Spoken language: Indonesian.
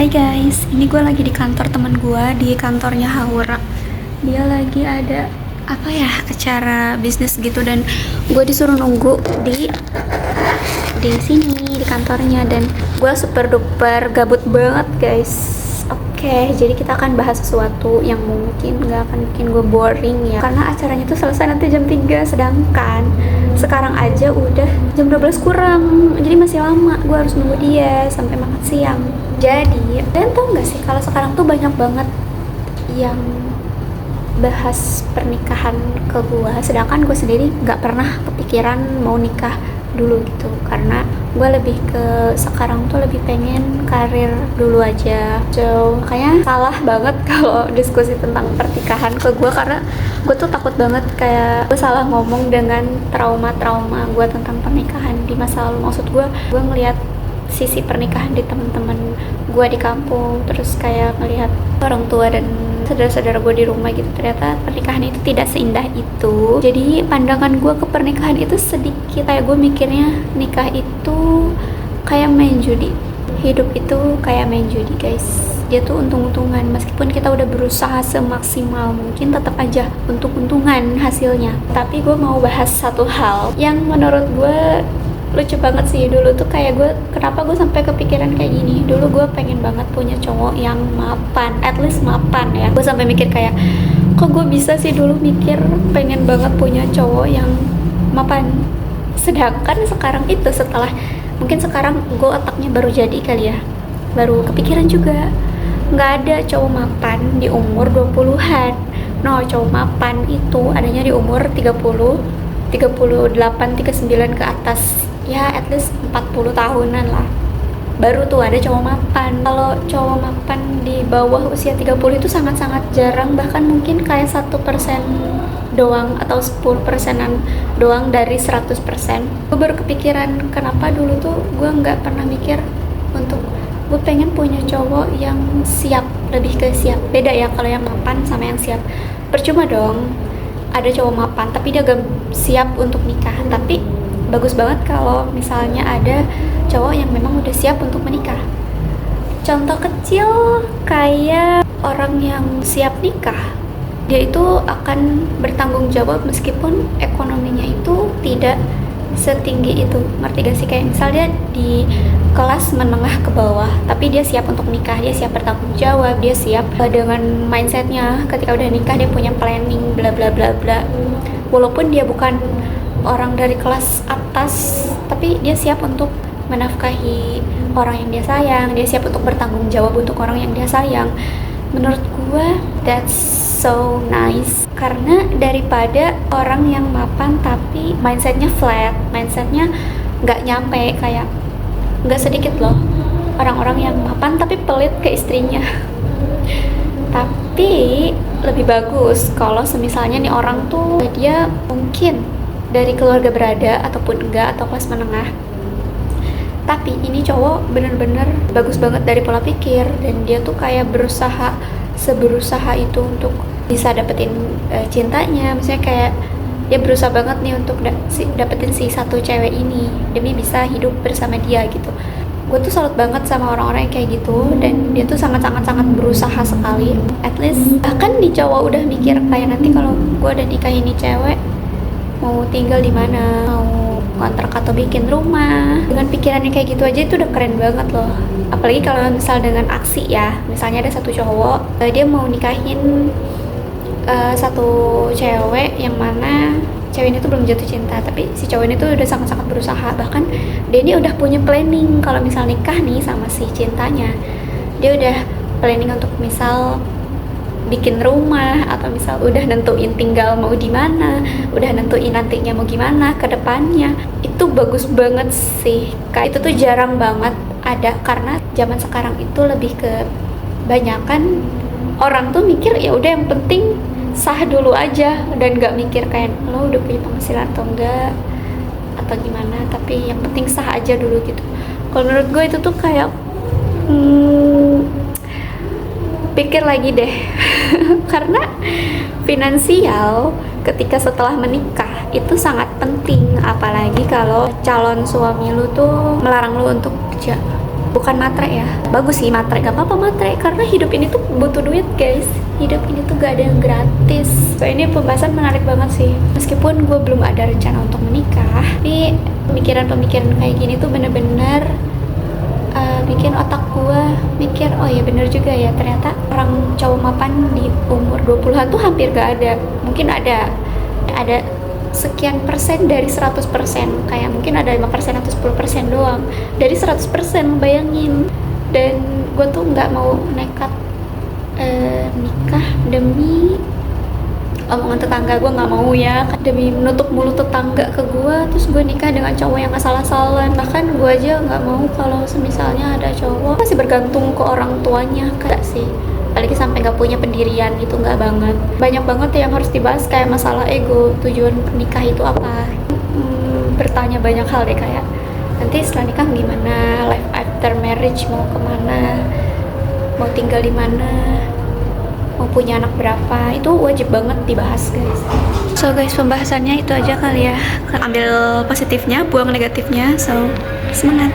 Hai guys, ini gue lagi di kantor temen gue, di kantornya Haura. Dia lagi ada apa ya, acara bisnis gitu, dan gue disuruh nunggu di sini di kantornya, dan gue super duper gabut banget guys. Oke, jadi kita akan bahas sesuatu yang mungkin gak akan bikin gue boring ya, karena acaranya tuh selesai nanti jam 3, sedangkan sekarang aja udah jam 12 kurang, jadi masih lama. Gue harus nunggu dia sampai makan siang. Jadi, kalian tau gak sih kalau sekarang tuh banyak banget yang bahas pernikahan ke gue, sedangkan gue sendiri gak pernah kepikiran mau nikah dulu gitu, karena gue lebih ke sekarang tuh lebih pengen karir dulu aja. So kayaknya salah banget kalau diskusi tentang pernikahan ke gue, karena gue tuh takut banget kayak gue salah ngomong dengan trauma-trauma gue tentang pernikahan di masa lalu. Maksud gue ngelihat sisi pernikahan di teman-teman gue di kampung, terus kayak melihat orang tua dan saudara-saudara gue di rumah gitu, ternyata pernikahan itu tidak seindah itu. Jadi pandangan gue ke pernikahan itu sedikit kayak gue mikirnya nikah itu kayak main judi, hidup itu kayak main judi guys. Dia tuh untung-untungan, meskipun kita udah berusaha semaksimal mungkin tetap aja untung-untungan hasilnya. Tapi gue mau bahas satu hal yang menurut gue lucu banget sih. Dulu tuh kayak gue, kenapa gue sampai kepikiran kayak gini, dulu gue pengen banget punya cowok yang mapan, at least mapan ya. Gue sampai mikir kayak, kok gue bisa sih dulu mikir pengen banget punya cowok yang mapan, sedangkan sekarang itu setelah, mungkin sekarang gue otaknya baru jadi kali ya, baru kepikiran juga, nggak ada cowok mapan di umur 20-an. No, cowok mapan itu adanya di umur 30, 38, 39 ke atas ya, at least 40 tahunan lah, baru tuh ada cowok mapan. Kalau cowok mapan di bawah usia 30 itu sangat-sangat jarang, bahkan mungkin kayak 1% doang atau 10%an doang dari 100%. Gue baru kepikiran kenapa dulu tuh gue nggak pernah mikir untuk gue pengen punya cowok yang siap, lebih ke siap. Beda ya kalau yang mapan sama yang siap. Percuma dong ada cowok mapan tapi dia gak siap untuk nikah. Tapi bagus banget kalau misalnya ada cowok yang memang udah siap untuk menikah. Contoh kecil kayak orang yang siap nikah, dia itu akan bertanggung jawab meskipun ekonominya itu tidak setinggi itu. Ngerti gak sih? Kayak misalnya di kelas menengah ke bawah, tapi dia siap untuk nikah, dia siap bertanggung jawab, dia siap dengan mindsetnya ketika udah nikah dia punya planning bla bla bla bla. Walaupun dia bukan orang dari kelas atas, tapi dia siap untuk menafkahi orang yang dia sayang, dia siap untuk bertanggung jawab untuk orang yang dia sayang. Menurut gue that's so nice, karena daripada orang yang mapan tapi mindsetnya flat, mindsetnya nggak nyampe. Kayak nggak sedikit loh orang-orang yang mapan tapi pelit ke istrinya. Tapi lebih bagus kalau semisalnya nih orang tuh dia mungkin dari keluarga berada ataupun enggak, atau kelas menengah, tapi ini cowok bener-bener bagus banget dari pola pikir, dan dia tuh kayak seberusaha itu untuk bisa dapetin cintanya. Misalnya kayak dia berusaha banget nih untuk dapetin si satu cewek ini demi bisa hidup bersama dia gitu. Gue tuh salut banget sama orang-orang yang kayak gitu, dan dia tuh sangat berusaha sekali. At least bahkan nih cowok udah mikir kayak, nanti kalau gue udah nikahin nih cewek mau tinggal di mana, mau kontrak atau bikin rumah. Dengan pikirannya kayak gitu aja itu udah keren banget loh. Apalagi kalau misal dengan aksi ya, misalnya ada satu cowok dia mau nikahin satu cewek yang mana cewek ini tuh belum jatuh cinta, tapi si cowok ini tuh udah sangat berusaha. Bahkan dia ini udah punya planning kalau misal nikah nih sama si cintanya, dia udah planning untuk misal bikin rumah, atau misal udah nentuin tinggal mau di mana, udah nentuin nantinya mau gimana ke depannya. Itu bagus banget sih. Kayak itu tuh jarang banget ada, karena zaman sekarang itu lebih ke banyakan orang tuh mikir ya udah yang penting sah dulu aja, dan gak mikir kayak lo udah punya penghasilan atau enggak atau gimana, tapi yang penting sah aja dulu gitu. Kalau menurut gue itu tuh kayak pikir lagi deh. Karena finansial ketika setelah menikah itu sangat penting, apalagi kalau calon suami lu tuh melarang lu untuk kerja. bukan matre ya. Bagus sih matre, gak apa-apa matre, karena hidup ini tuh butuh duit guys. Hidup ini tuh gak ada yang gratis. So ini pembahasan menarik banget sih. Meskipun gue belum ada rencana untuk menikah, tapi pemikiran-pemikiran kayak gini tuh bener-bener bikin otak gue mikir, oh ya bener juga ya, ternyata orang cowok mapan di umur 20-an tuh hampir gak ada. Mungkin ada sekian persen dari 100%, kayak mungkin ada 5% atau 10% doang dari 100%, bayangin. Dan gue tuh nggak mau nekat nikah demi omongan tetangga. Gue nggak mau ya, demi menutup mulut tetangga ke gue, terus gue nikah dengan cowok yang asal-asalan. Bahkan gue aja nggak mau kalau misalnya ada cowok masih bergantung ke orang tuanya, kayak sih, apalagi sampai nggak punya pendirian, itu nggak banget. Banyak banget yang harus dibahas, kayak masalah ego, tujuan nikah itu apa. Bertanya banyak hal deh, kayak nanti setelah nikah gimana, life after marriage mau kemana, mau tinggal di mana, mau punya anak berapa, itu wajib banget dibahas guys. So guys, pembahasannya itu aja kali ya. Ambil positifnya, buang negatifnya. So semangat.